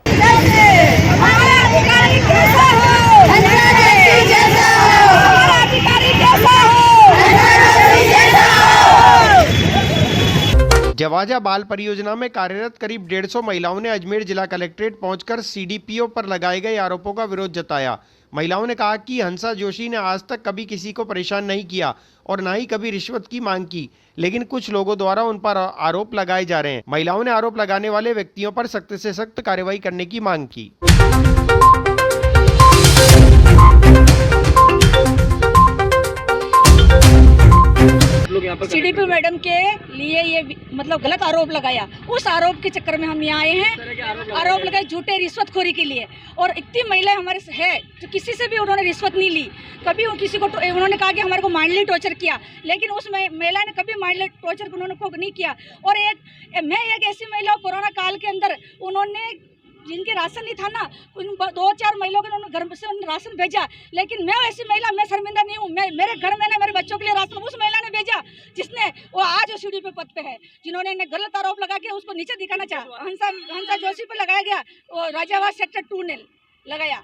जवाजा बाल परियोजना में कार्यरत करीब 150 महिलाओं ने अजमेर जिला कलेक्ट्रेट पहुंचकर सीडीपीओ पर लगाए गए आरोपों का विरोध जताया। महिलाओं ने कहा कि हंसा जोशी ने आज तक कभी किसी को परेशान नहीं किया और न ही कभी रिश्वत की मांग की, लेकिन कुछ लोगों द्वारा उन पर आरोप लगाए जा रहे हैं। महिलाओं ने आरोप लगाने वाले व्यक्तियों पर सख्त से सख्त कार्रवाई करने की मांग की। सीडीपी मैडम के लिए ये मतलब गलत आरोप लगाया, उस आरोप के चक्कर में हम यहाँ आए हैं। आरोप लगाए झूठे रिश्वतखोरी के लिए, और इतनी महिलाएं हमारे है तो किसी से भी उन्होंने रिश्वत नहीं ली, कभी किसी को उन्होंने कहा कि हमारे को माइंडली टॉर्चर किया, लेकिन उस महिला ने कभी माइंडली टॉर्चर उन्होंने को नहीं किया। और मैं एक ऐसी महिला कोरोना काल के अंदर उन्होंने जिनके राशन नहीं था ना, उन 2-4 महिलाओं को घर से राशन भेजा, लेकिन मैं ऐसी महिला, मैं शर्मिंदा नहीं हूँ। मेरे घर में मेरे बच्चों के लिए राशन उस महिला ने भेजा जिसने वो आज सीडी पे पद पे है, जिन्होंने गलत आरोप लगा के उसको नीचे दिखाना चाहा। हंसा जोशी पे लगाया गया, वो राजावास सेक्टर 2 ने लगाया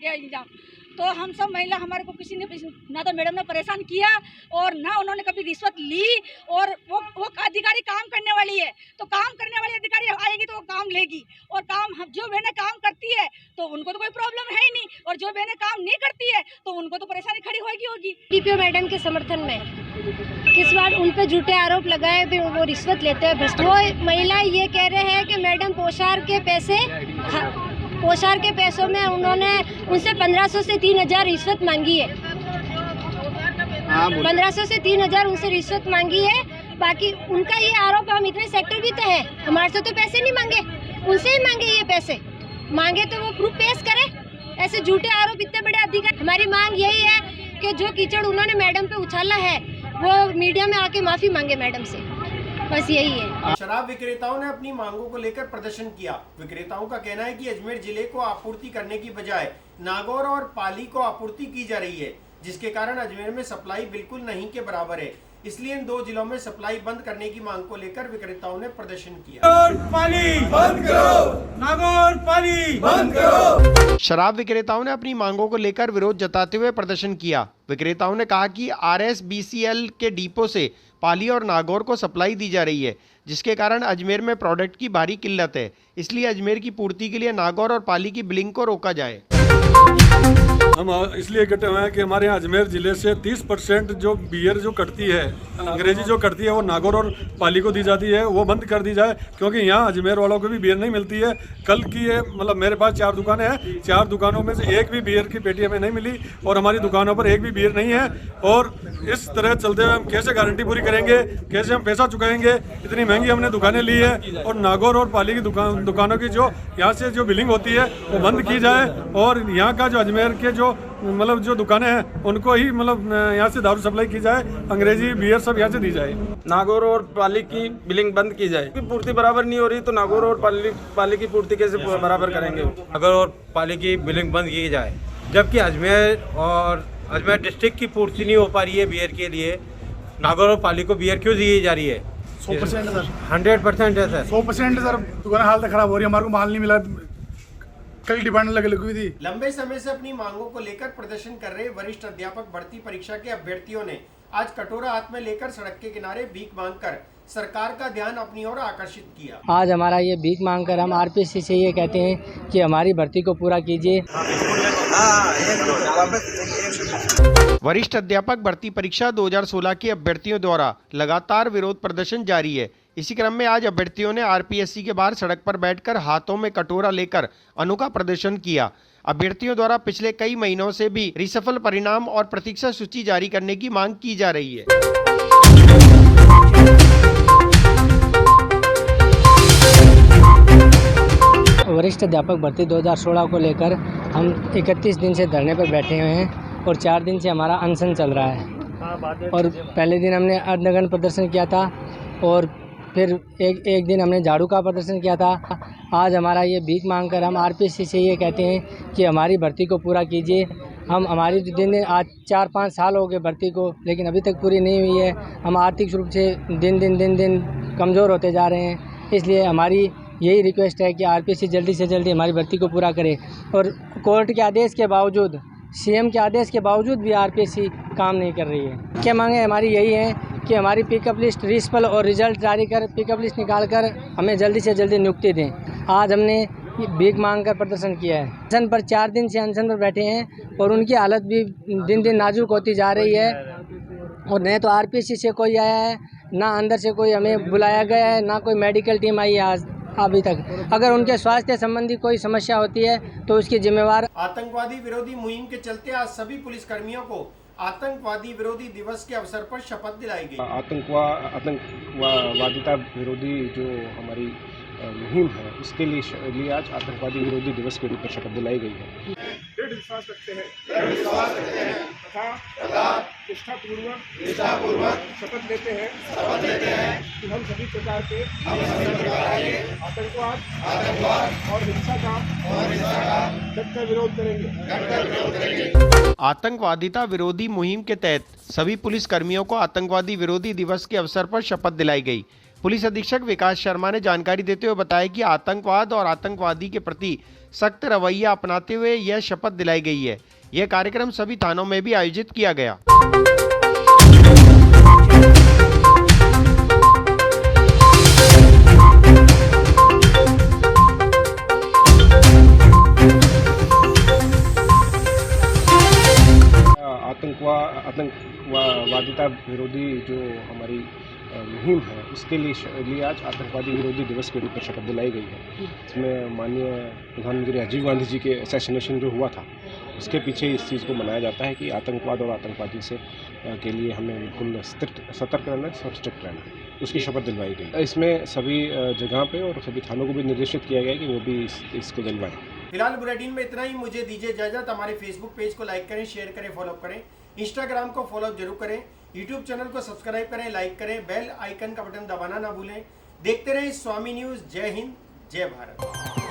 ये इल्जाम। तो हम सब महिला, हमारे को किसी ने ना तो मैडम ने परेशान किया और ना उन्होंने कभी रिश्वत ली। और वो अधिकारी काम करने वाली है, तो काम करने वाली अधिकारी आएगी तो वो काम लेगी, और काम जो बहनें काम करती है तो उनको तो कोई प्रॉब्लम है ही नहीं, और जो बहनें काम नहीं करती है तो उनको तो परेशानी खड़ी होगी। डीपीओ मैडम के समर्थन में इस बार उन पे झूठे आरोप लगाए, फिर वो रिश्वत लेते हैं। वो महिला ये कह रहे हैं कि मैडम पोशार के पैसे पोशार के पैसों में उन्होंने उनसे 1500 से 3000 रिश्वत मांगी है। 1500 से 3000 उनसे रिश्वत मांगी है। बाकी उनका ये आरोप, हम इतने सेक्टर भी तो है, हमारे से तो पैसे नहीं मांगे, उनसे ही मांगे। ये पैसे मांगे तो वो प्रूफ पेश करे। ऐसे झूठे आरोप इतने बड़े अधिकारी। हमारी मांग यही है कि जो कीचड़ उन्होंने मैडम पे उछाला है वो मीडिया में आके माफी मांगे मैडम से, बस यही है। शराब विक्रेताओं ने अपनी मांगों को लेकर प्रदर्शन किया। विक्रेताओं का कहना है कि अजमेर जिले को आपूर्ति करने की बजाय नागौर और पाली को आपूर्ति की जा रही है, जिसके कारण अजमेर में सप्लाई बिल्कुल नहीं के बराबर है। इसलिए इन 2 जिलों में सप्लाई बंद करने की मांग को लेकर विक्रेताओं ने प्रदर्शन किया। पाली बंद करो, नागौर पाली बंद करो। शराब विक्रेताओं ने अपनी मांगों को लेकर विरोध जताते हुए प्रदर्शन किया। विक्रेताओं ने कहा कि RSBCL के डिपो से पाली और नागौर को सप्लाई दी जा रही है, जिसके कारण अजमेर में प्रोडक्ट की भारी किल्लत है। इसलिए अजमेर की पूर्ति के लिए नागौर और पाली की बिलिंग को रोका जाए। हम इसलिए इकट्ठे हुए हैं कि हमारे यहाँ अजमेर ज़िले से 30% जो बियर जो कटती है, अंग्रेजी जो कटती है, वो नागौर और पाली को दी जाती है, वो बंद कर दी जाए। क्योंकि यहाँ अजमेर वालों को भी बियर नहीं मिलती है। कल की ये मतलब मेरे पास 4 दुकानें हैं, 4 दुकानों में से एक भी बियर की पेटी हमें नहीं मिली और हमारी दुकानों पर एक भी बियर नहीं है। और इस तरह चलते हुए हम कैसे गारंटी पूरी करेंगे, कैसे हम पैसा चुकाएंगे? इतनी महंगी हमने दुकानें ली है। और नागौर और पाली की दुकानों की जो यहाँ से जो बिलिंग होती है वो बंद की जाए और यहाँ का जो अजमेर के जो मतलब जो दुकानें हैं उनको ही मतलब यहाँ से दारू सप्लाई की जाए, अंग्रेजी बियर सब यहाँ से दी जाए। नागौर और पाली की बिलिंग बंद की जाए। पूर्ति बराबर नहीं हो रही तो नागौर और पाली की पूर्ति कैसे बराबर करेंगे? नागौर और पाली की बिलिंग बंद की जाए, जबकि अजमेर डिस्ट्रिक्ट की पूर्ति नहीं हो पा रही है बियर के लिए। नागौर और पाली को बियर क्यों दी जा रही है? 100% सर, 100% है सर, 100% सर। दुकान हालत खराब हो रही है, हमारे को माल नहीं मिला, कल डिमांड लगी हुई थी। लंबे समय से अपनी मांगों को लेकर प्रदर्शन कर रहे वरिष्ठ अध्यापक भर्ती परीक्षा के अभ्यर्थियों ने आज कटोरा हाथ में लेकर सड़क के किनारे भीख मांगकर सरकार का ध्यान अपनी ओर आकर्षित किया। आज हमारा ये भीख मांगकर हम RPSC से ये कहते हैं कि हमारी भर्ती को पूरा कीजिए। वरिष्ठ अध्यापक भर्ती परीक्षा 2016 के अभ्यर्थियों द्वारा लगातार विरोध प्रदर्शन जारी है। इसी क्रम में आज अभ्यर्थियों ने RPSC के बाहर सड़क पर बैठकर हाथों में कटोरा लेकर अनोखा प्रदर्शन किया। अभ्यर्थियों द्वारा पिछले कई महीनों से भी रिसफल परिणाम और प्रतीक्षा सूची जारी करने की मांग की जा रही है। वरिष्ठ अध्यापक भर्ती 2016 को लेकर हम 31 दिन से धरने पर बैठे हुए हैं और 4 दिन से हमारा अनशन चल रहा है। और पहले दिन हमने अर्धनग्न प्रदर्शन किया था और फिर एक दिन हमने झाड़ू का प्रदर्शन किया था। आज हमारा ये भीख मांगकर हम RPSC से ये कहते हैं कि हमारी भर्ती को पूरा कीजिए। हमारी दिन आज 4-5 साल हो गए भर्ती को, लेकिन अभी तक पूरी नहीं हुई है। हम आर्थिक रूप से दिन दिन कमज़ोर होते जा रहे हैं। इसलिए हमारी यही रिक्वेस्ट है कि RPSC जल्दी से जल्दी हमारी भर्ती को पूरा करे। और कोर्ट के आदेश के बावजूद, CM के आदेश के बावजूद भी RPSC काम नहीं कर रही है। क्या मांगे हमारी यही है कि हमारी पिकअप लिस्ट, रिस्पल और रिजल्ट जारी कर, पिकअप लिस्ट निकाल कर हमें जल्दी से जल्दी नियुक्ति दें। आज हमने भीख मांग कर प्रदर्शन किया है। अनशन पर 4 दिन से अनशन पर बैठे हैं और उनकी हालत भी दिन दिन नाजुक होती जा रही है। और न तो RPSC से कोई आया है, ना अंदर से कोई हमें बुलाया गया है, ना कोई मेडिकल टीम आई है आज अभी तक। अगर उनके स्वास्थ्य संबंधी कोई समस्या होती है तो उसकी जिम्मेवार। आतंकवादी विरोधी मुहिम के चलते आज सभी पुलिस कर्मियों को आतंकवादी विरोधी दिवस के अवसर पर शपथ दिलाई गई। आतंकवादिता विरोधी जो हमारी मुहिम है, इसके लिए आज आतंकवादी विरोधी दिवस के रूप में शपथ दिलाई गई है। दृढ़ विश्वास रखते हैं तथा निष्ठापूर्वक शपथ लेते हैं कि हम सभी प्रकार के आतंकवाद और हिंसा का डटकर विरोध करेंगे। आतंकवादिता विरोधी मुहिम के तहत सभी पुलिस कर्मियों को आतंकवादी विरोधी दिवस के अवसर पर शपथ दिलाई गई। पुलिस अधीक्षक विकास शर्मा ने जानकारी देते हुए बताया कि आतंकवाद और आतंकवादी के प्रति सख्त रवैया अपनाते हुए यह शपथ दिलाई गई है। यह कार्यक्रम सभी थानों में भी आयोजित किया गया। आतंकवादिता विरोधी जो हमारी मुहिम है उसके लिए आज आतंकवादी विरोधी दिवस के रूप में शपथ दिलाई गई है। इसमें माननीय प्रधानमंत्री राजीव गांधी जी के असैसिनेशन जो हुआ था उसके पीछे इस चीज़ को मनाया जाता है कि आतंकवाद और आतंकवादी से के लिए हमें बिल्कुल सतर्क रहना है और स्ट्रिक्ट रहना है, उसकी शपथ दिलवाई गई। इसमें सभी जगह पे और सभी थानों को भी निर्देशित किया गया है कि वो भी इसको दिलवाएं। फिलहाल बुलेटिन में इतना ही। मुझे दीजिए इजाजत। हमारे फेसबुक पेज को लाइक करें, शेयर करें, फॉलो करें, इंस्टाग्राम को फॉलो जरूर करें, यूट्यूब चैनल को सब्सक्राइब करें, लाइक करें, बेल आइकन का बटन दबाना ना भूलें। देखते रहें स्वामी न्यूज़। जय हिंद, जय भारत।